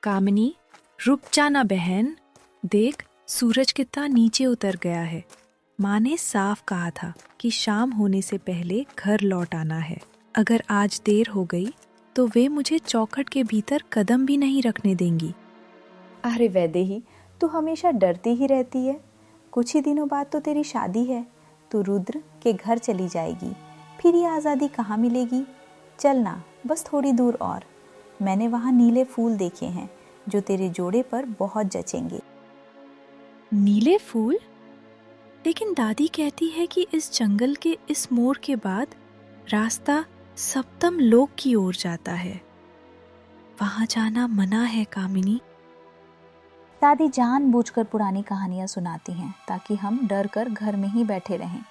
कामिनी, रुक जा ना बहन। देख, सूरज कितना नीचे उतर गया है। माँ ने साफ कहा था कि शाम होने से पहले घर लौट आना है। अगर आज देर हो गई तो वे मुझे चौखट के भीतर कदम भी नहीं रखने देंगी। अरे वैदेही, तू हमेशा डरती ही रहती है। कुछ ही दिनों बाद तो तेरी शादी है। तू रुद्र के घर चली जाएगी, फिर ये आज़ादी कहाँ मिलेगी। चलना, बस थोड़ी दूर और। मैंने वहाँ नीले फूल देखे हैं जो तेरे जोड़े पर बहुत जचेंगे। नीले फूल? लेकिन दादी कहती है कि इस जंगल के इस मोड़ के बाद रास्ता सप्तम लोक की ओर जाता है। वहां जाना मना है कामिनी। दादी जानबूझकर पुरानी कहानियाँ सुनाती हैं ताकि हम डर कर घर में ही बैठे रहें।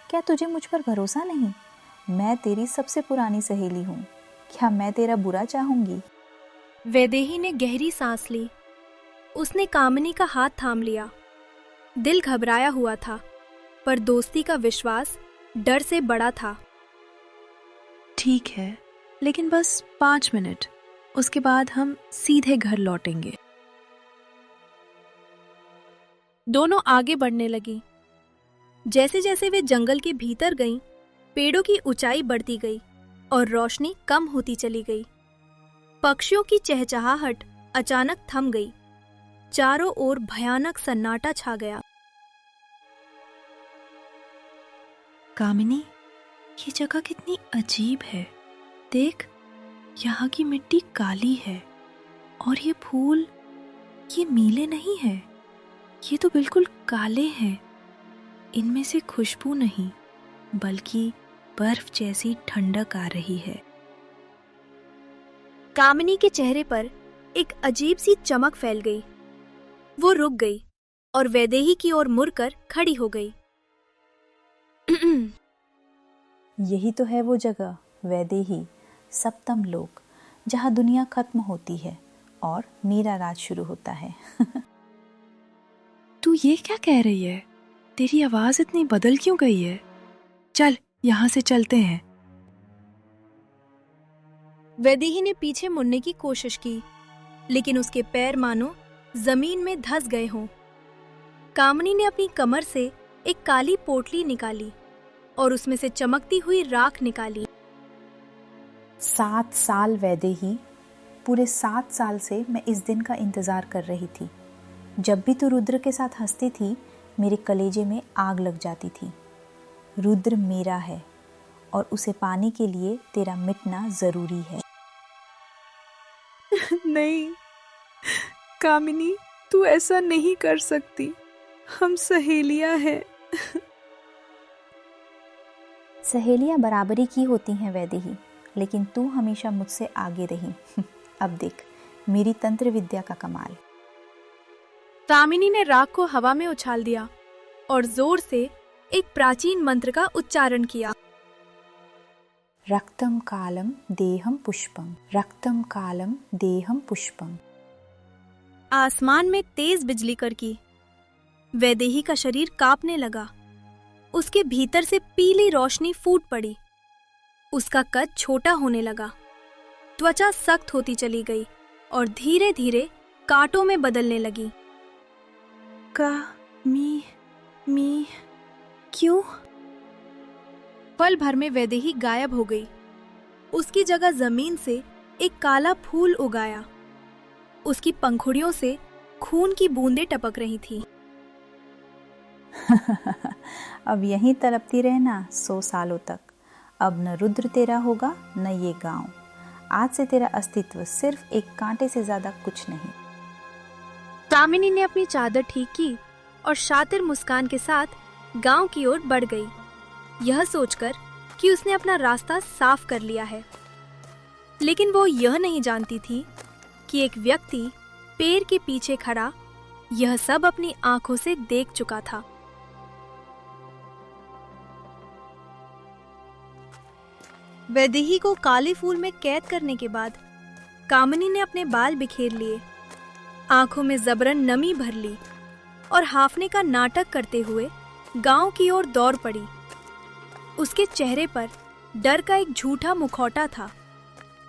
क्या तुझे मुझ पर भरोसा नहीं? मैं तेरी सबसे पुरानी सहेली हूँ। क्या मैं तेरा बुरा चाहूंगी? वैदेही ने गहरी सांस ली। उसने कामिनी का हाथ थाम लिया। दिल घबराया हुआ था, पर दोस्ती का विश्वास डर से बड़ा था। ठीक है, लेकिन बस 5 मिनट। उसके बाद हम सीधे घर लौटेंगे। दोनों आगे बढ़ने लगी। जैसे जैसे वे जंगल के भीतर गईं, पेड़ों की ऊंचाई बढ़ती गई और रोशनी कम होती चली गई। पक्षियों की चहचहाहट अचानक थम गई। चारों ओर भयानक सन्नाटा छा गया। कामिनी, ये जगह कितनी अजीब है। देख, यहाँ की मिट्टी काली है और ये फूल, ये नीले नहीं है, ये तो बिल्कुल काले हैं। इनमें से खुशबू नहीं, बल्कि बर्फ जैसी ठंडक आ रही है। कामिनी के चेहरे पर एक अजीब सी चमक फैल गई। वो रुक गई और वैदेही की ओर मुड़कर खड़ी हो गई। यही तो है वो जगह, वैदेही, सप्तम लोक, जहाँ दुनिया खत्म होती है और मेरा राज शुरू होता है। तू ये क्या कह रही है? तेरी आवाज इतनी बदल क्यों गई है? चल, यहाँ से चलते हैं। वैदेही ने पीछे मुड़ने की कोशिश की, लेकिन उसके पैर मानो जमीन में धंस गए हों। कामिनी ने अपनी कमर से एक काली पोटली निकाली और उसमें से चमकती हुई राख निकाली। 7 साल वैदेही, पूरे 7 साल से मैं इस दिन का इंतजार कर रही थी। जब भी तू रुद्र के साथ हंसती थी, मेरे कलेजे में आग लग जाती थी। रुद्र मेरा है और उसे पाने के लिए तेरा मिटना जरूरी है। नहीं कामिनी, तू ऐसा नहीं कर सकती। हम सहेलियां हैं। सहेलियां बराबरी की होती हैं वैदेही, लेकिन तू हमेशा मुझसे आगे रही। अब देख मेरी तंत्र विद्या का कमाल। कामिनी ने राख को हवा में उछाल दिया और जोर से एक प्राचीन मंत्र का उच्चारण किया। रक्तम कालम देहम पुष्पम, रक्तम कालम देहम पुष्पम। आसमान में तेज बिजली कड़की। वैदेही का शरीर कांपने लगा। उसके भीतर से पीली रोशनी फूट पड़ी। उसका कद छोटा होने लगा। त्वचा सख्त होती चली गई और धीरे धीरे कांटों में बदलने लगी। मी क्यों? पल भर में वैदेही गायब हो गई। उसकी जगह जमीन से एक काला फूल उगाया। उसकी पंखुड़ियों से खून की बूंदें टपक रही थी। अब यहीं तड़पती रहना 100 सालों तक। अब न रुद्र तेरा होगा न ये गांव। आज से तेरा अस्तित्व सिर्फ एक कांटे से ज्यादा कुछ नहीं। कामिनी ने अपनी चादर ठीक की और शातिर मुस्कान के साथ गांव की ओर बढ़ गई, यह सोचकर कि उसने अपना रास्ता साफ कर लिया है। लेकिन वो यह नहीं जानती थी कि एक व्यक्ति पेड़ के पीछे खड़ा यह सब अपनी आंखों से देख चुका था। वैदेही को काले फूल में कैद करने के बाद कामिनी ने अपने बाल बिखेर लिए, आंखों में जबरन नमी भर ली और हाफने का नाटक करते हुए गांव की ओर दौड़ पड़ी। उसके चेहरे पर डर का एक झूठा मुखौटा था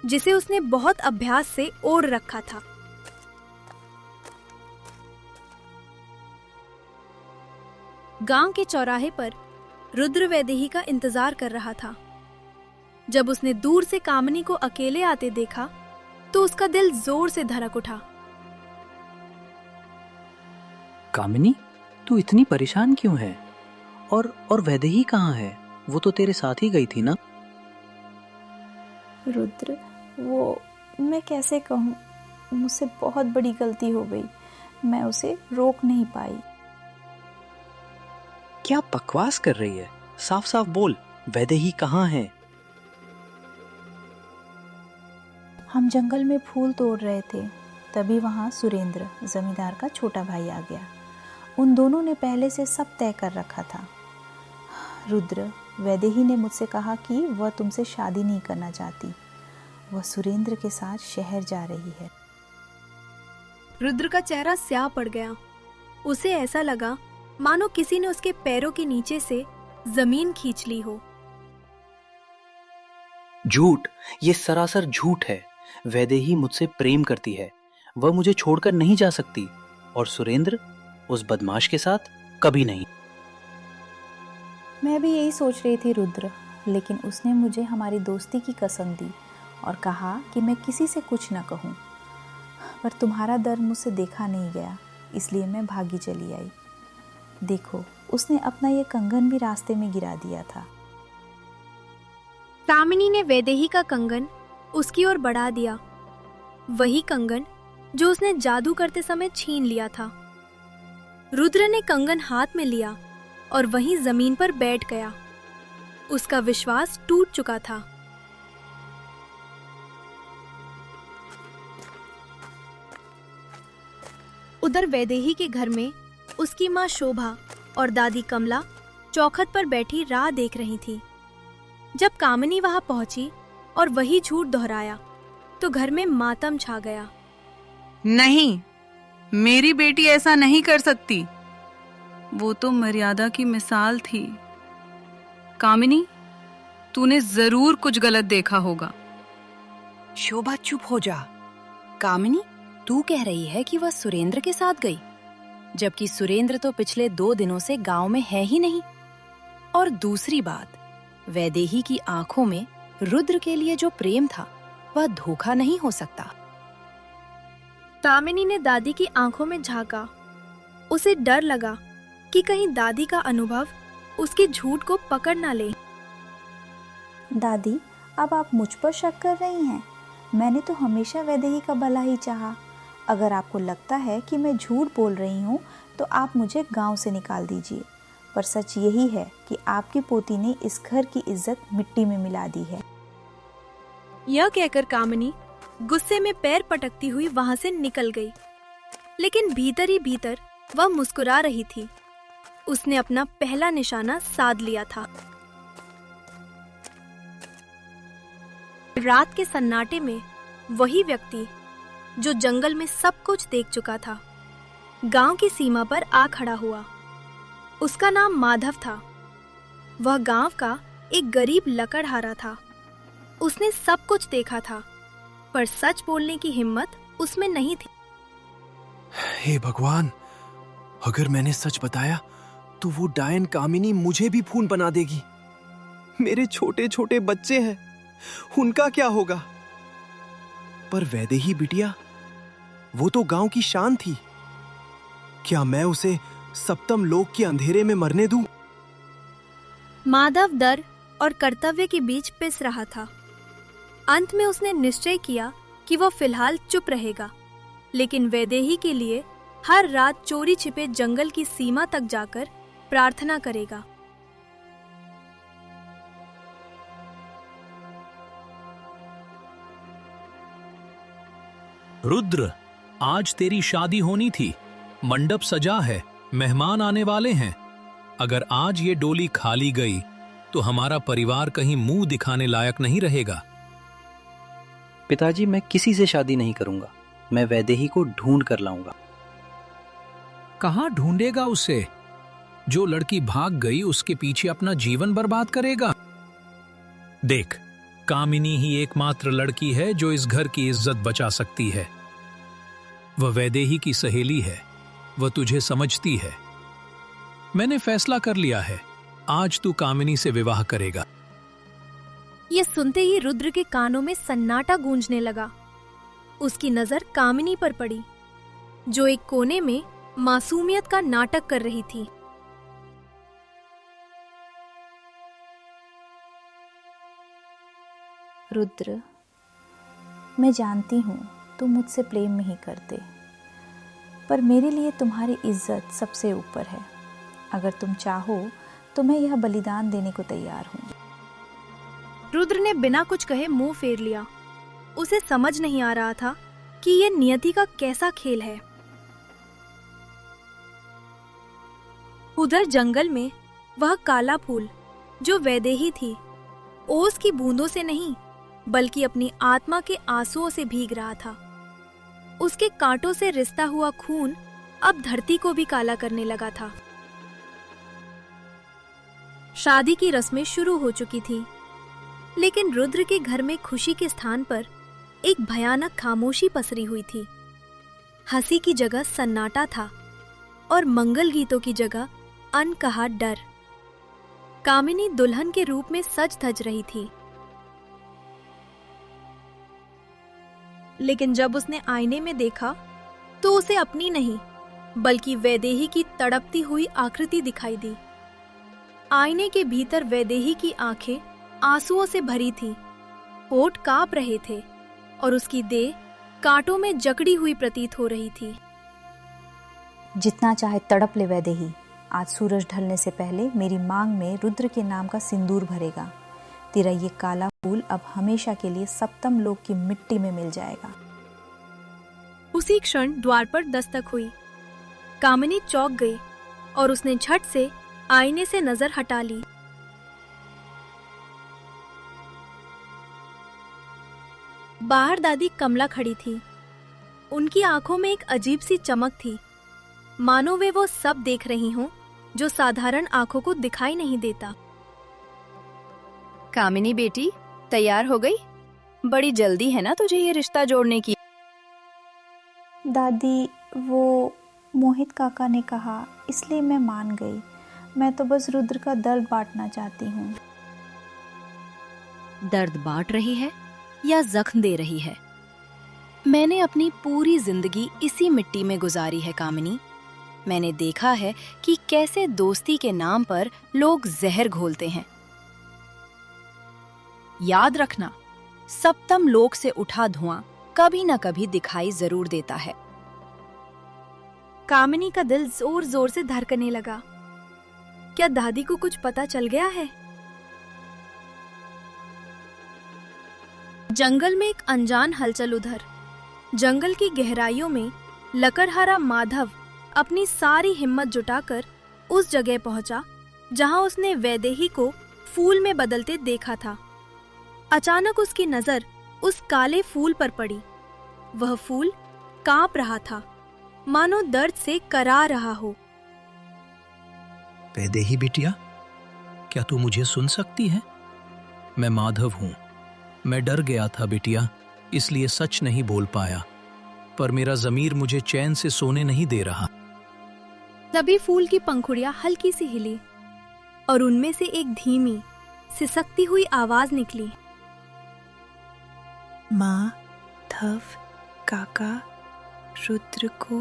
जिसे उसने बहुत अभ्यास से ओढ़ रखा था। गांव के चौराहे पर रुद्र वैदेही का इंतजार कर रहा था। जब उसने दूर से कामिनी को अकेले आते देखा तो उसका दिल जोर से धड़क उठा। कामिनी, तू इतनी परेशान क्यों है? और वैदेही कहाँ है? वो तो तेरे साथ ही गई थी ना? रुद्र, वो मैं कैसे कहूँ, मुझसे बहुत बड़ी गलती हो गई। मैं उसे रोक नहीं पाई। क्या बकवास कर रही है? साफ साफ बोल, वैदेही कहाँ है? हम जंगल में फूल तोड़ रहे थे, तभी वहाँ सुरेंद्र, जमींदार का छोटा भाई, आ गया। उन दोनों ने पहले से सब तय कर रखा था। रुद्र, वैदेही ने मुझसे कहा कि वह तुमसे शादी नहीं करना चाहती। वह सुरेंद्र के साथ शहर जा रही है। रुद्र का चेहरा स्याह पड़ गया। उसे ऐसा लगा मानो किसी ने उसके पैरों के नीचे से जमीन खींच ली हो। झूठ, ये सरासर झूठ है। वैदेही मुझसे प्रेम करती है, वह मुझे छोड़कर नहीं जा सकती। और सुरेंद्र उस बदमाश के साथ कभी नहीं। मैं भी यही सोच रही थी रुद्र, लेकिन उसने मुझे हमारी दोस्ती की कसम दी और कहा कि मैं किसी से कुछ न कहूँ। पर तुम्हारा डर मुझसे देखा नहीं गया, इसलिए मैं भागी चली आई। देखो, उसने अपना ये कंगन भी रास्ते में गिरा दिया था। कामिनी ने वैदेही का कंगन उसकी ओर बढ़ा दिया, वही कंगन जो उसने जादू करते समय छीन लिया था। रुद्र ने कंगन हाथ में लिया और वहीं जमीन पर बैठ गया। उसका विश्वास टूट चुका था। उधर वैदेही के घर में उसकी माँ शोभा और दादी कमला चौखट पर बैठी राह देख रही थी। जब कामिनी वहां पहुंची और वही झूठ दोहराया तो घर में मातम छा गया। नहीं, मेरी बेटी ऐसा नहीं कर सकती। वो तो मर्यादा की मिसाल थी। कामिनी, तूने जरूर कुछ गलत देखा होगा। शोभा, चुप हो जा। कामिनी, तू कह रही है कि वह सुरेंद्र के साथ गई, जबकि सुरेंद्र तो पिछले 2 दिनों से गांव में है ही नहीं। और दूसरी बात, वैदेही की आंखों में रुद्र के लिए जो प्रेम था वह धोखा नहीं हो सकता। कामिनी ने दादी की आंखों में झांका। उसे डर लगा कि कहीं दादी का अनुभव उसके झूठ को पकड़ ना ले। दादी, अब आप मुझ पर शक कर रही हैं। मैंने तो हमेशा वैदेही का भला ही चाहा। अगर आपको लगता है कि मैं झूठ बोल रही हूँ तो आप मुझे गांव से निकाल दीजिए। पर सच यही है कि आपकी पोती ने इस घर की इज्जत मिट्टी में मिला दी है। यह कहकर कामिनी गुस्से में पैर पटकती हुई वहां से निकल गई, लेकिन भीतर ही भीतर वह मुस्कुरा रही थी। उसने अपना पहला निशाना साध लिया था। रात के सन्नाटे में वही व्यक्ति जो जंगल में सब कुछ देख चुका था, गांव की सीमा पर आ खड़ा हुआ। उसका नाम माधव था। वह गांव का एक गरीब लकड़हारा था। उसने सब कुछ देखा था, पर सच बोलने की हिम्मत उसमें नहीं थी। हे भगवान, अगर मैंने सच बताया तो वो डायन कामिनी मुझे भी खून बना देगी। मेरे छोटे छोटे बच्चे हैं, उनका क्या होगा? पर वैदेही बिटिया, वो तो गांव की शान थी। क्या मैं उसे सप्तम लोक के अंधेरे में मरने दूं? माधव डर और कर्तव्य के बीच पिस रहा था। अंत में उसने निश्चय किया कि वह फिलहाल चुप रहेगा, लेकिन वैदेही के लिए हर रात चोरी छिपे जंगल की सीमा तक जाकर प्रार्थना करेगा। रुद्र, आज तेरी शादी होनी थी। मंडप सजा है, मेहमान आने वाले हैं। अगर आज ये डोली खाली गई तो हमारा परिवार कहीं मुंह दिखाने लायक नहीं रहेगा। पिताजी, मैं किसी से शादी नहीं करूंगा। मैं वैदेही को ढूंढ कर लाऊंगा। कहाँ ढूंढेगा उसे? जो लड़की भाग गई उसके पीछे अपना जीवन बर्बाद करेगा। देख, कामिनी ही एकमात्र लड़की है जो इस घर की इज्जत बचा सकती है। वह वैदेही की सहेली है, वह तुझे समझती है। मैंने फैसला कर लिया है, आज तू कामिनी से विवाह करेगा। ये सुनते ही रुद्र के कानों में सन्नाटा गूंजने लगा। उसकी नजर कामिनी पर पड़ी, जो एक कोने में मासूमियत का नाटक कर रही थी। रुद्र, मैं जानती हूँ तुम मुझसे प्रेम नहीं करते, पर मेरे लिए तुम्हारी इज्जत सबसे ऊपर है। अगर तुम चाहो तो मैं यह बलिदान देने को तैयार हूँ। रुद्र ने बिना कुछ कहे मुंह फेर लिया। उसे समझ नहीं आ रहा था कि यह नियति का कैसा खेल है। उधर जंगल में वह काला फूल, जो वैदेही थी, ओस की बूंदों से नहीं बल्कि अपनी आत्मा के आंसुओं से भीग रहा था। उसके कांटों से रिसता हुआ खून अब धरती को भी काला करने लगा था। शादी की रस्में शुरू हो चुकी थी, लेकिन रुद्र के घर में खुशी के स्थान पर एक भयानक खामोशी पसरी हुई थी। हंसी की जगह सन्नाटा था और मंगल गीतों की जगह अनकहा डर। कामिनी दुल्हन के रूप में सज धज रही थी, लेकिन जब उसने आईने में देखा तो उसे अपनी नहीं बल्कि वैदेही की तड़पती हुई आकृति दिखाई दी। आईने के भीतर वैदेही की आंखें आंसुओं से भरी थी, होठ कांप रहे थे और उसकी देह कांटों में जकड़ी हुई प्रतीत हो रही थी। जितना चाहे तड़प ले वैदेही, आज सूरज ढलने से पहले मेरी मांग में रुद्र के नाम का सिंदूर भरेगा। तेरा ये काला फूल अब हमेशा के लिए सप्तम लोक की मिट्टी में मिल जाएगा। उसी क्षण द्वार पर दस्तक हुई। कामिनी चौंक गई और उसने झट से आईने से नजर हटा ली। बाहर दादी कमला खड़ी थी। उनकी आंखों में एक अजीब सी चमक थी, मानो वे वो सब देख रही हों जो साधारण आंखों को दिखाई नहीं देता। कामिनी बेटी, तैयार हो गई? बड़ी जल्दी है ना तुझे ये रिश्ता जोड़ने की? दादी, वो मोहित काका ने कहा, इसलिए मैं मान गई। मैं तो बस रुद्र का दर्द बांटना चाहती हूँ। दर्द बांट रही है या जख्म दे रही है? मैंने अपनी पूरी जिंदगी इसी मिट्टी में गुजारी है कामिनी। मैंने देखा है कि कैसे दोस्ती के नाम पर लोग जहर घोलते हैं। याद रखना, सप्तम लोक से उठा धुआं कभी न कभी दिखाई जरूर देता है। कामिनी का दिल जोर जोर से धड़कने लगा। क्या दादी को कुछ पता चल गया है? जंगल में एक अनजान हलचल। उधर जंगल की गहराइयों में लकड़हारा माधव अपनी सारी हिम्मत जुटाकर उस जगह पहुंचा जहां उसने वैदेही को फूल में बदलते देखा था। अचानक उसकी नजर उस काले फूल पर पड़ी। वह फूल कांप रहा था, मानो दर्द से करा रहा हो। वैदेही बिटिया, क्या तू मुझे सुन सकती है? मैं माधव हूं। मैं डर गया था बिटिया, इसलिए सच नहीं बोल पाया, पर मेरा ज़मीर मुझे चैन से सोने नहीं दे रहा। तभी फूल की पंखुड़ियां हल्की सी हिली और उनमें से एक धीमी सिसकती हुई आवाज निकली। माधव काका, रुद्र को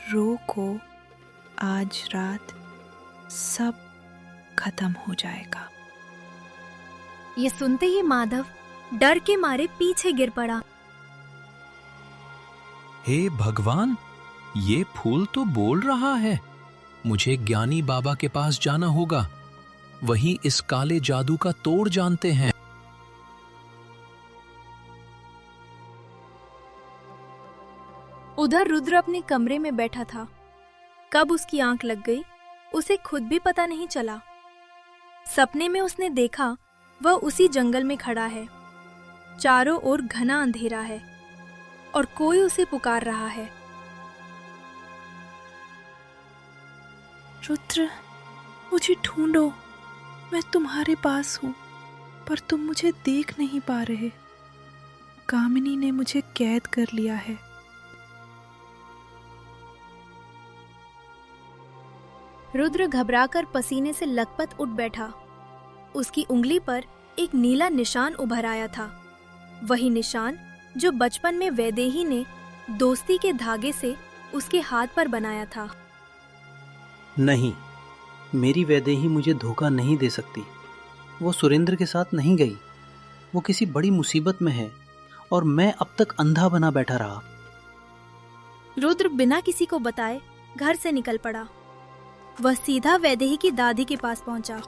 रोको, आज रात सब खत्म हो जाएगा। ये सुनते ही माधव डर के मारे पीछे गिर पड़ा। हे भगवान, ये फूल तो बोल रहा है। मुझे ज्ञानी बाबा के पास जाना होगा, वही इस काले जादू का तोड़ जानते हैं। उधर रुद्र अपने कमरे में बैठा था। कब उसकी आंख लग गई उसे खुद भी पता नहीं चला। सपने में उसने देखा वह उसी जंगल में खड़ा है। चारों ओर घना अंधेरा है और कोई उसे पुकार रहा है। रुद्र, मुझे ढूंढो, मैं तुम्हारे पास हूँ, पर तुम मुझे देख नहीं पा रहे। कामिनी ने मुझे कैद कर लिया है। रुद्र घबराकर पसीने से लथपथ उठ बैठा। उसकी उंगली पर एक नीला निशान उभर आया था, वही निशान जो बचपन में वैदेही ने दोस्ती के धागे से उसके हाथ पर बनाया था। नहीं, मेरी वैदेही मुझे धोखा नहीं दे सकती। वो सुरेंद्र के साथ नहीं गई। वो किसी बड़ी मुसीबत में है और मैं अब तक अंधा बना बैठा रहा। रुद्र बिना किसी को बताए घर से निकल पड़ा। वह सीधा वैदेही की दादी के पास पहुंचा।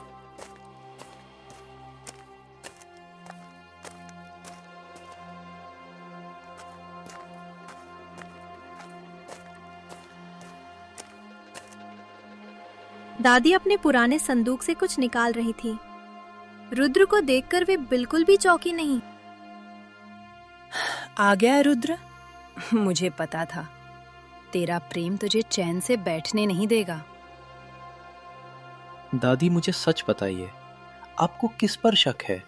दादी अपने पुराने संदूक से कुछ निकाल रही थी। रुद्र को देखकर वे बिल्कुल भी चौंकी नहीं। आ गया रुद्र, मुझे पता था तेरा प्रेम तुझे चैन से बैठने नहीं देगा। दादी, मुझे सच बताइए, आपको किस पर शक है?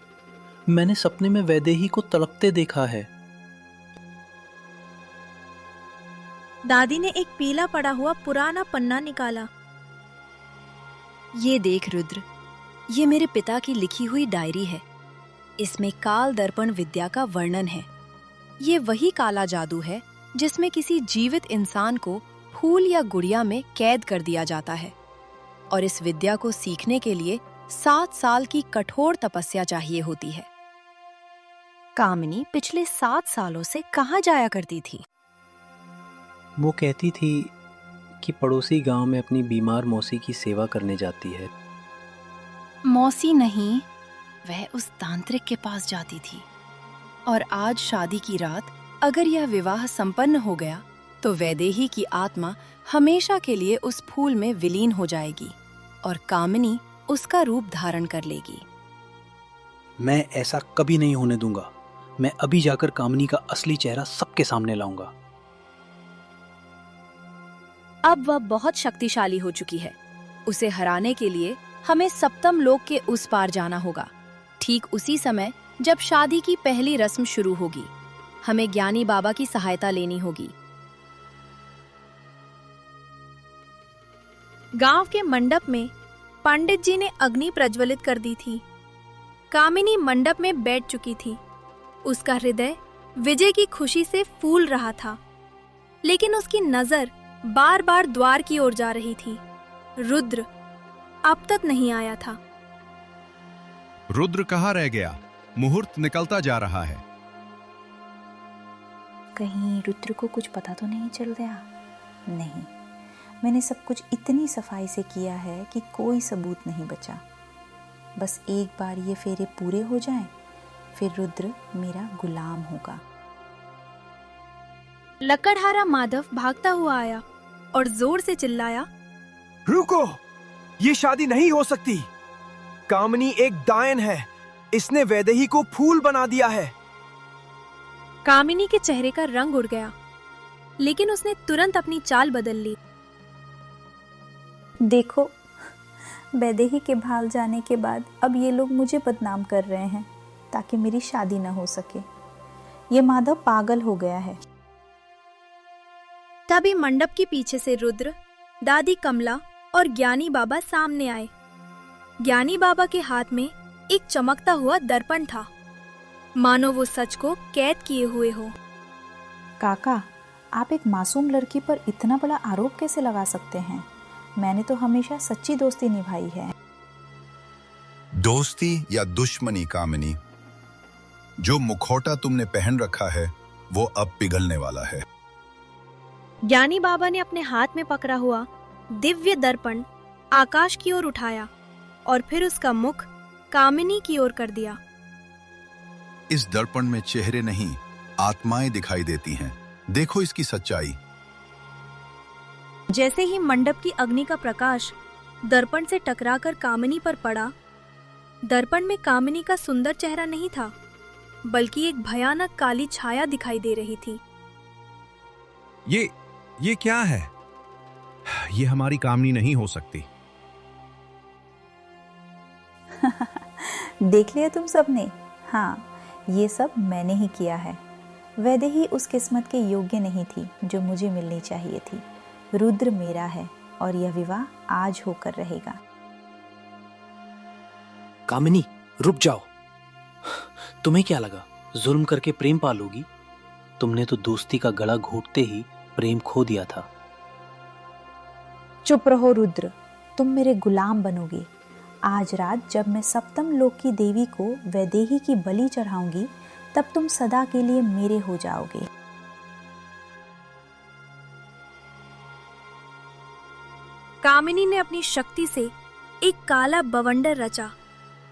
मैंने सपने में वैदेही को तड़पते देखा है। दादी ने एक पीला पड़ा हुआ पुराना पन्ना निकाला। ये देख रुद्र, ये मेरे पिता की लिखी हुई डायरी है। इसमें काल दर्पण विद्या का वर्णन है। ये वही काला जादू है जिसमें किसी जीवित इंसान को फूल या गुड़िया में कैद कर दिया जाता है, और इस विद्या को सीखने के लिए 7 साल की कठोर तपस्या चाहिए होती है। कामिनी पिछले 7 सालों से कहाँ जाया करती थी? वो कहती थी कि पड़ोसी गांव में अपनी बीमार मौसी की सेवा करने जाती है। मौसी नहीं, वह उस तांत्रिक के पास जाती थी। और आज शादी की रात अगर यह विवाह संपन्न हो गया तो वैदेही की आत्मा हमेशा के लिए उस फूल में विलीन हो जाएगी और कामिनी उसका रूप धारण कर लेगी। मैं ऐसा कभी नहीं होने दूंगा। मैं अभी जाकर कामिनी का असली चेहरा सबके सामने लाऊंगा। अब वह बहुत शक्तिशाली हो चुकी है। उसे हराने के लिए हमें सप्तम लोक के उस पार जाना होगा। ठीक उसी समय जब शादी की पहली रस्म शुरू होगी, हमें ज्ञानी बाबा की सहायता लेनी होगी। गांव के मंडप में पंडित जी ने अग्नि प्रज्वलित कर दी थी। कामिनी मंडप में बैठ चुकी थी। उसका हृदय विजय की खुशी से फूल रहा था, लेकिन उसकी नजर बार बार द्वार की ओर जा रही थी। रुद्र अब तक नहीं आया था। रुद्र कहाँ रह गया? मुहूर्त निकलता जा रहा है। कहीं रुद्र को कुछ पता तो नहीं चल गया? नहीं, मैंने सब कुछ इतनी सफाई से किया है कि कोई सबूत नहीं बचा। बस एक बार ये फेरे पूरे हो जाएं, फिर रुद्र मेरा गुलाम होगा। लकड़हारा माधव भागता हुआ आया और जोर से चिल्लाया, रुको, ये शादी नहीं हो सकती। कामिनी एक डायन है। इसने वैदेही को फूल बना दिया है। कामिनी के चेहरे का रंग उड़ गया, लेकिन उसने तुरंत अपनी चाल बदल ली। देखो, वैदेही के भाग जाने के बाद अब ये लोग मुझे बदनाम कर रहे हैं ताकि मेरी शादी ना हो सके। ये माधव पागल हो गया है। तभी मंडप के पीछे से रुद्र, दादी कमला और ज्ञानी बाबा सामने आए। ज्ञानी बाबा के हाथ में एक चमकता हुआ दर्पण था, मानो वो सच को कैद किए हुए हो। काका, आप एक मासूम लड़की पर इतना बड़ा आरोप कैसे लगा सकते हैं? मैंने तो हमेशा सच्ची दोस्ती निभाई है। दोस्ती या दुश्मनी कामिनी, जो मुखौटा तुमने पहन रखा है वो अब पिघलने वाला है। ज्ञानी बाबा ने अपने हाथ में पकड़ा हुआ दिव्य दर्पण आकाश की ओर उठाया और फिर उसका मुख कामिनी की ओर कर दिया। इस दर्पण में चेहरे नहीं, आत्माएं दिखाई देती हैं। देखो इसकी सच्चाई। जैसे ही मंडप की अग्नि का प्रकाश दर्पण से टकराकर कामिनी पर पड़ा, दर्पण में कामिनी का सुंदर चेहरा नहीं था, बल्कि एक भयानक काली छाया दिखाई दे रही थी। ये क्या है? ये हमारी कामिनी नहीं हो सकती। देख लिया तुम सबने? हाँ, ये सब मैंने ही किया है। वैदेही उस किस्मत के योग्य नहीं थी जो मुझे मिलनी चाहिए थी। रुद्र मेरा है और यह विवाह आज होकर रहेगा। कामिनी, रुक जाओ। तुम्हें क्या लगा जुल्म करके प्रेम पालोगी? तुमने तो दोस्ती का गला घोटते ही प्रेम खो दिया था। चुप रहो रुद्र, तुम मेरे गुलाम बनोगे। आज रात जब मैं सप्तम लोक की देवी को वैदेही की बलि चढ़ाऊंगी, तब तुम सदा के लिए मेरे हो जाओगे। कामिनी ने अपनी शक्ति से एक काला बवंडर रचा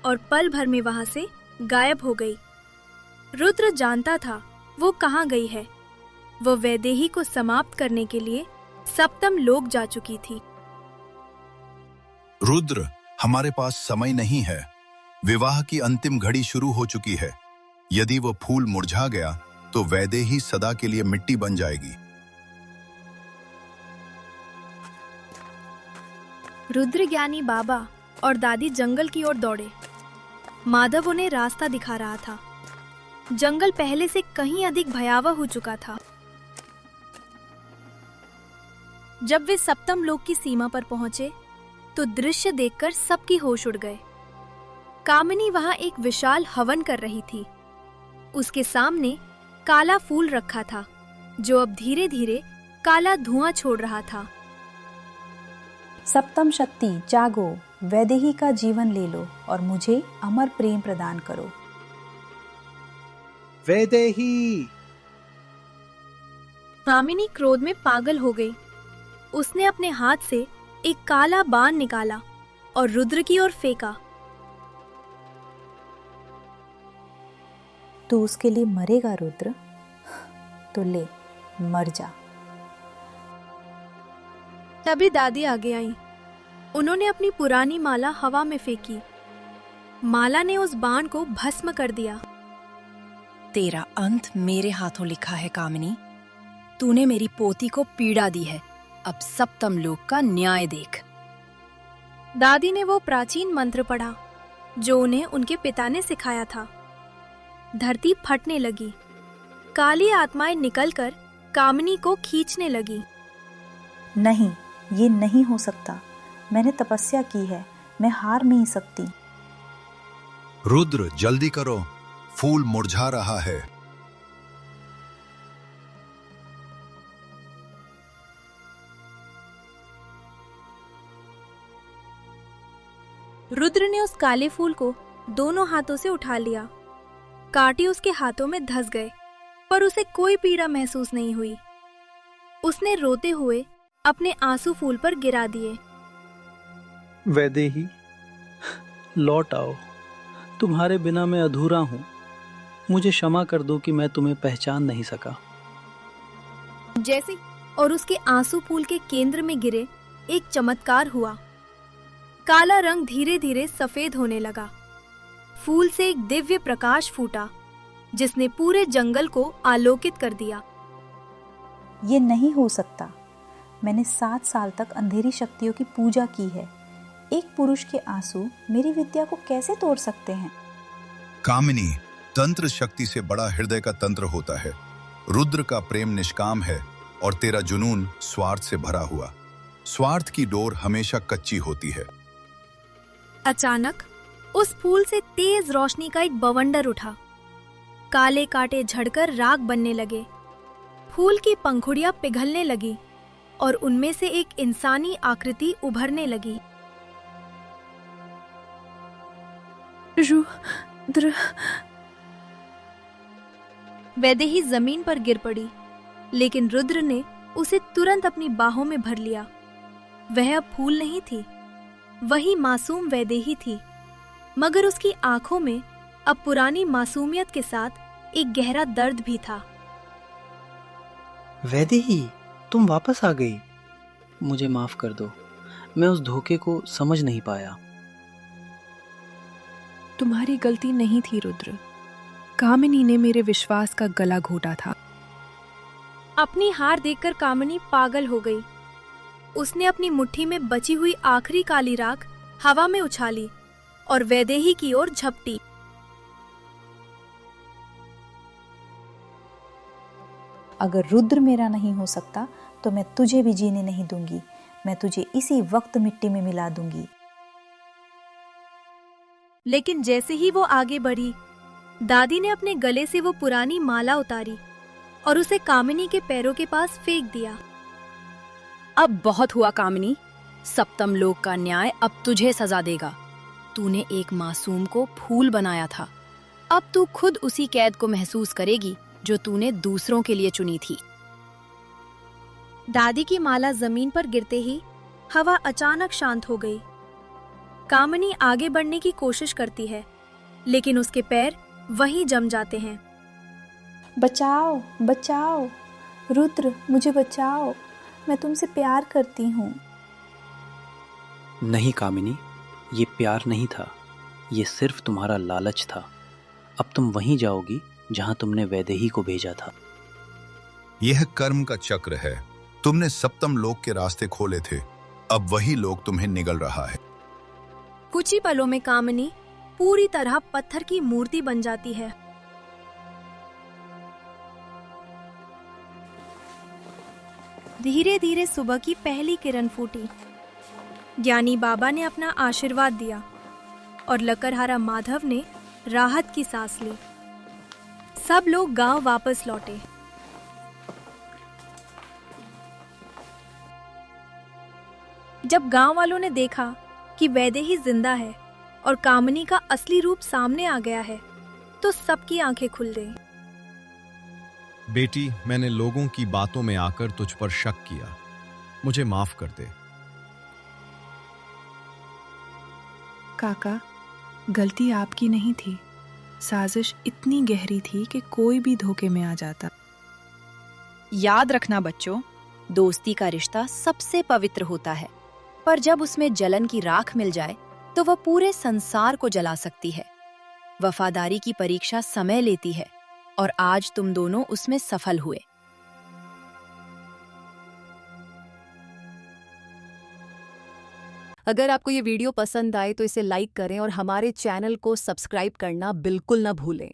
और पल भर में वहां से गायब हो गई। रुद्र जानता था वो कहाँ गई है। वो वैदेही को समाप्त करने के लिए सप्तम लोक जा चुकी थी। रुद्र, हमारे पास समय नहीं है। विवाह की अंतिम घड़ी शुरू हो चुकी है। यदि वो फूल मुरझा गया तो वैदेही सदा के लिए मिट्टी बन जाएगी। रुद्र ज्ञानी बाबा और दादी जंगल की ओर दौड़े। माधव उन्हें रास्ता दिखा रहा था। जंगल पहले से कहीं अधिक भयावह हो चुका था। जब वे सप्तम लोक की सीमा पर पहुंचे तो दृश्य देखकर सबकी होश उड़ गए। कामिनी वहां एक विशाल हवन कर रही थी। उसके सामने काला फूल रखा था जो अब धीरे धीरे काला धुआं छोड़ रहा था। सप्तम शक्ति जागो, वैदेही का जीवन ले लो और मुझे अमर प्रेम प्रदान करो। वैदेही! कामिनी क्रोध में पागल हो गई। उसने अपने हाथ से एक काला बाण निकाला और रुद्र की ओर फेंका। तू उसके लिए मरेगा रुद्र, तो ले मर जा। तभी दादी आगे आई। उन्होंने अपनी पुरानी माला हवा में फेंकी। माला ने उस बाण को भस्म कर दिया। तेरा अंत मेरे हाथों लिखा है कामिनी। तूने मेरी पोती को पीड़ा दी है। अब सप्तम लोक का न्याय देख। दादी ने वो प्राचीन मंत्र पढ़ा जो उन्हें उनके पिता ने सिखाया था। धरती फटने लगी। काली आत्माएं निकलकर कामिनी को खींचने लगी। नहीं, ये नहीं हो सकता। मैंने तपस्या की है, मैं हार नहीं सकती। रुद्र, जल्दी करो, फूल मुरझा रहा है। रुद्र ने उस काले फूल को दोनों हाथों से उठा लिया। कांटे उसके हाथों में धंस गए, पर उसे कोई पीड़ा महसूस नहीं हुई। उसने रोते हुए अपने आंसू फूल पर गिरा दिए। वैदेही, लौट आओ। तुम्हारे बिना मैं अधूरा हूँ। मुझे क्षमा कर दो कि मैं तुम्हें पहचान नहीं सका। जैसे और उसके आंसू फूल के केंद्र में गिरे एक चमत्कार हुआ। काला रंग धीरे धीरे सफेद होने लगा। फूल से एक दिव्य प्रकाश फूटा जिसने पूरे जंगल को आलोकित कर दिया। ये नहीं हो सकता। मैंने 7 साल तक अंधेरी शक्तियों की पूजा की है। एक पुरुष के आंसू मेरी विद्या को कैसे तोड़ सकते हैं? कामिनी, तंत्र शक्ति से बड़ा हृदय का तंत्र होता है। रुद्र का प्रेम निष्काम है और तेरा जुनून स्वार्थ से भरा हुआ। स्वार्थ की डोर हमेशा कच्ची होती है। अचानक उस फूल से तेज रोशनी का एक बवंडर उठा। काले कांटे झड़कर राख बनने लगे। फूल की पंखुड़ियां पिघलने लगी और उनमें से एक इंसानी आकृति उभरने लगी। रुद्र! वैदेही जमीन पर गिर पड़ी, लेकिन रुद्र ने उसे तुरंत अपनी बाहों में भर लिया। वह अब फूल नहीं थी, वही मासूम वैदेही थी, मगर उसकी आंखों में अब पुरानी मासूमियत के साथ एक गहरा दर्द भी था। वैदेही, तुम वापस आ गई। मुझे माफ कर दो, मैं उस धोखे को समझ नहीं पाया। तुम्हारी गलती नहीं थी रुद्र। कामिनी ने मेरे विश्वास का गला घोटा था। अपनी हार देखकर कामिनी पागल हो गई। उसने अपनी मुट्ठी में बची हुई आखिरी काली राख हवा में उछाली और वैदेही की ओर झपटी। अगर रुद्र मेरा नहीं हो सकता तो मैं तुझे भी जीने नहीं दूंगी। मैं तुझे इसी वक्त मिट्टी में मिला दूंगी। लेकिन जैसे ही वो आगे बढ़ी, दादी ने अपने गले से वो पुरानी माला उतारी और उसे कामिनी के पैरों के पास फेंक दिया। अब बहुत हुआ कामिनी, सप्तम लोक का न्याय अब तुझे सजा देगा। तूने एक मासूम को फूल बनाया था, अब तू खुद उसी कैद को महसूस करेगी जो तूने दूसरों के लिए चुनी थी। दादी की माला जमीन पर गिरते ही हवा अचानक शांत हो गई। कामिनी आगे बढ़ने की कोशिश करती है, लेकिन उसके पैर वहीं जम जाते हैं। बचाओ बचाओ, रुद्र मुझे बचाओ, मैं तुमसे प्यार करती हूँ। नहीं कामिनी, ये प्यार नहीं था, ये सिर्फ तुम्हारा लालच था। अब तुम वहीं जाओगी जहां तुमने वैदेही को भेजा था। यह कर्म का चक्र है। तुमने सप्तम लोक के रास्ते खोले थे, अब वही लोक तुम्हें निगल रहा है। कुछ ही पलों में कामिनी पूरी तरह पत्थर की मूर्ति बन जाती है। धीरे धीरे सुबह की पहली किरण फूटी। ज्ञानी बाबा ने अपना आशीर्वाद दिया और लकड़हारा माधव ने राहत की सांस ली। सब लोग गांव वापस लौटे। जब गांव वालों ने देखा कि वैदेही जिंदा है और कामिनी का असली रूप सामने आ गया है, तो सबकी आंखें खुल गईं। बेटी, मैंने लोगों की बातों में आकर तुझ पर शक किया, मुझे माफ कर दे। काका, गलती आपकी नहीं थी। साजिश इतनी गहरी थी कि कोई भी धोखे में आ जाता। याद रखना बच्चों, दोस्ती का रिश्ता सबसे पवित्र होता है, पर जब उसमें जलन की राख मिल जाए तो वह पूरे संसार को जला सकती है। वफादारी की परीक्षा समय लेती है और आज तुम दोनों उसमें सफल हुए। अगर आपको ये वीडियो पसंद आए तो इसे लाइक करें और हमारे चैनल को सब्सक्राइब करना बिल्कुल ना भूलें।